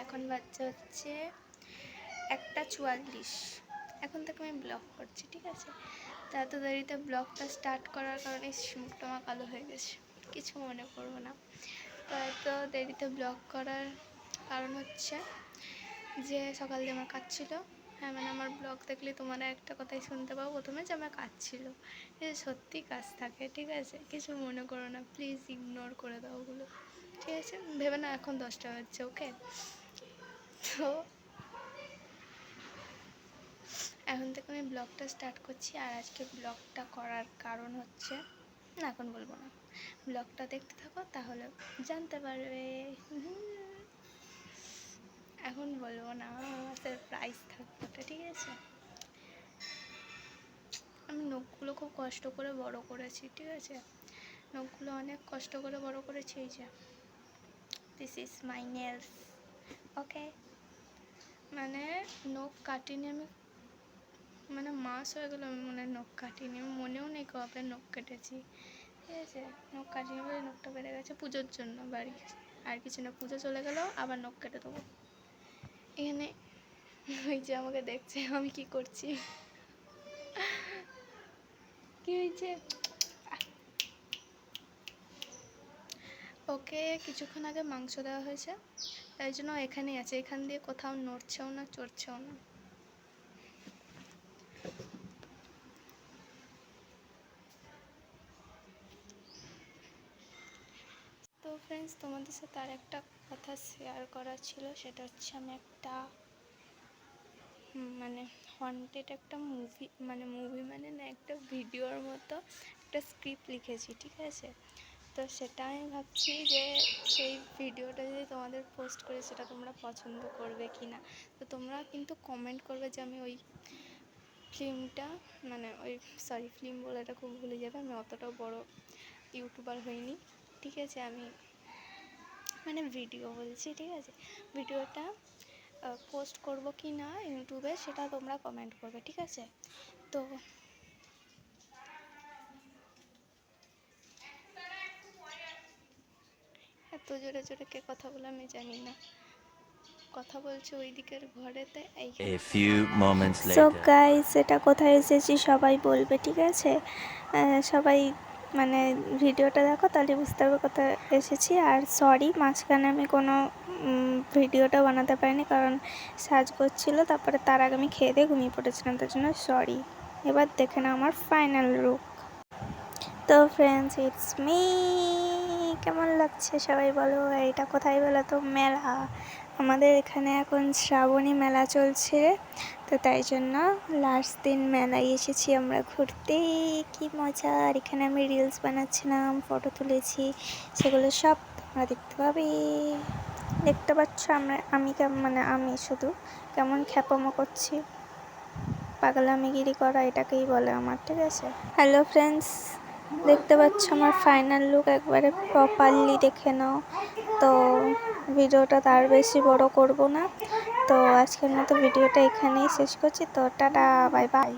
এখন বাচ্চা হচ্ছে 1:44। এখন থেকে আমি ব্লগ করছি, ঠিক আছে। তা এত দেরিতে ব্লগটা স্টার্ট করার কারণে মুখটা আমার কালো হয়ে গেছে, কিছু মনে করবো না। তো এত দেরিতে ব্লগ করার কারণ হচ্ছে যে সকাল দিয়ে আমার কাজ ছিল। হ্যাঁ, মানে আমার ব্লগ দেখলে তোমরা একটা কথাই শুনতে পাবো প্রথমে, যে আমার কাজ ছিল। সত্যি কাজ থাকে, ঠিক আছে, কিছু মনে করো না, প্লিজ ইগনোর করে দাও ওগুলো, ঠিক আছে। ভেবে না এখন 10টা বাজছে, ওকে। তো এখন থেকে আমি ব্লগটা স্টার্ট করছি। আর আজকে ব্লগটা করার কারণ হচ্ছে, না এখন বলবো না, ব্লগটা দেখতে থাকো তাহলে জানতে পারবে। এখন বলবো না, সারপ্রাইজ থাকবে ওটা, ঠিক আছে। আমি নখগুলো খুব কষ্ট করে বড় করেছি, ঠিক আছে। নখগুলো অনেক কষ্ট করে বড় করেছি। এই যে দিস ইজ মাই নেলস, ওকে। মানে নখ কাটিনি আমি, মানে মাস হয়ে গেলো আমি মনে হয় নখ কাটিনি, আমি মনেও নেই কবে নখ কেটেছি, ঠিক আছে। নখ কাটিনি বলে নখটা বেড়ে গেছে পুজোর জন্য বাড়ি, আর কিছু না। পুজো চলে গেলেও আবার নখ কেটে দেবো। এখানে ওই যে আমাকে দেখছে আমি কি করছি, কি হয়েছে। ওকে কিছুক্ষণ আগে মাংস দেওয়া হয়েছে, তাই জন্য এখানেই আছে, এখান দিয়ে কোথাও নড়ছেও না, চড়ছেও না। তো ফ্রেন্ডস, তোমাদের সাথে আর একটা কথা শেয়ার করার ছিল, সেটা হচ্ছে আমি একটা মানে হন্টেড একটা মুভি মানে না, একটা ভিডিওর মতো একটা স্ক্রিপ্ট লিখেছি, ঠিক আছে। তো সেটা আমি ভাবছি যে সেই ভিডিওটা যদি তোমাদের পোস্ট করি সেটা তোমরা পছন্দ করবে কি না। তো তোমরা কিন্তু কমেন্ট করবে যে আমি ওই ফিল্মটা, মানে ওই ফিল্ম বলে এটা খুব ভুলে যাবে, আমি অতটাও বড় ইউটিউবার হইনি, ঠিক আছে। আমি মানে ভিডিও বলছি, ঠিক আছে। ভিডিওটা পোস্ট করব কি না ইউটিউবে সেটা তোমরা কমেন্ট করবে, ঠিক আছে। তো এত জোরে জোরে কে কথা বলে আমি জানি না, কথা বলছে ওই দিকের ঘরেতে। সো গাইস, এটা কোথায় এসেছি সবাই বলবে, ঠিক আছে। সবাই মানে ভিডিওটা দেখো তাহলে বুঝতে পারবে কোথায় এসেছি। আর সরি, মাঝখানে আমি কোনো ভিডিওটা বানাতে পারিনি, কারণ সাজ করছিলো, তারপরে তার আগে আমি খেয়ে দিয়ে ঘুমিয়ে পড়েছিলাম, তার জন্য সরি। এবার দেখে না আমার ফাইনাল লুক। তো ফ্রেন্ডস, ইটস মি। কেমন লাগছে সবাই বলো। এটা কোথায় বলো তো? মেলা। আমাদের এখানে এখন শ্রাবণী মেলা চলছে, তো তাই জন্য লাস্ট দিন মেলায় এসেছি আমরা ঘুরতে। কি মজা! আর এখানে আমি রিলস বানাচ্ছিলাম, ফটো তুলেছি, সেগুলো সব তোমরা দেখতে পাবে। দেখতে পাচ্ছ আমি শুধু কেমন খ্যাপামো করছি, পাগলামিগিরি করা এটাকেই বলে আমার, ঠিক আছে। হ্যালো ফ্রেন্ডস, দেখতে পাচ্ছ আমার ফাইনাল লুক, একবারে প্রপারলি দেখে নাও। তো ভিডিওটা তার বেশি বড় করব না, তো আজকের মতো ভিডিওটা এখানেই শেষ করছি। তো টাটা, বাই বাই।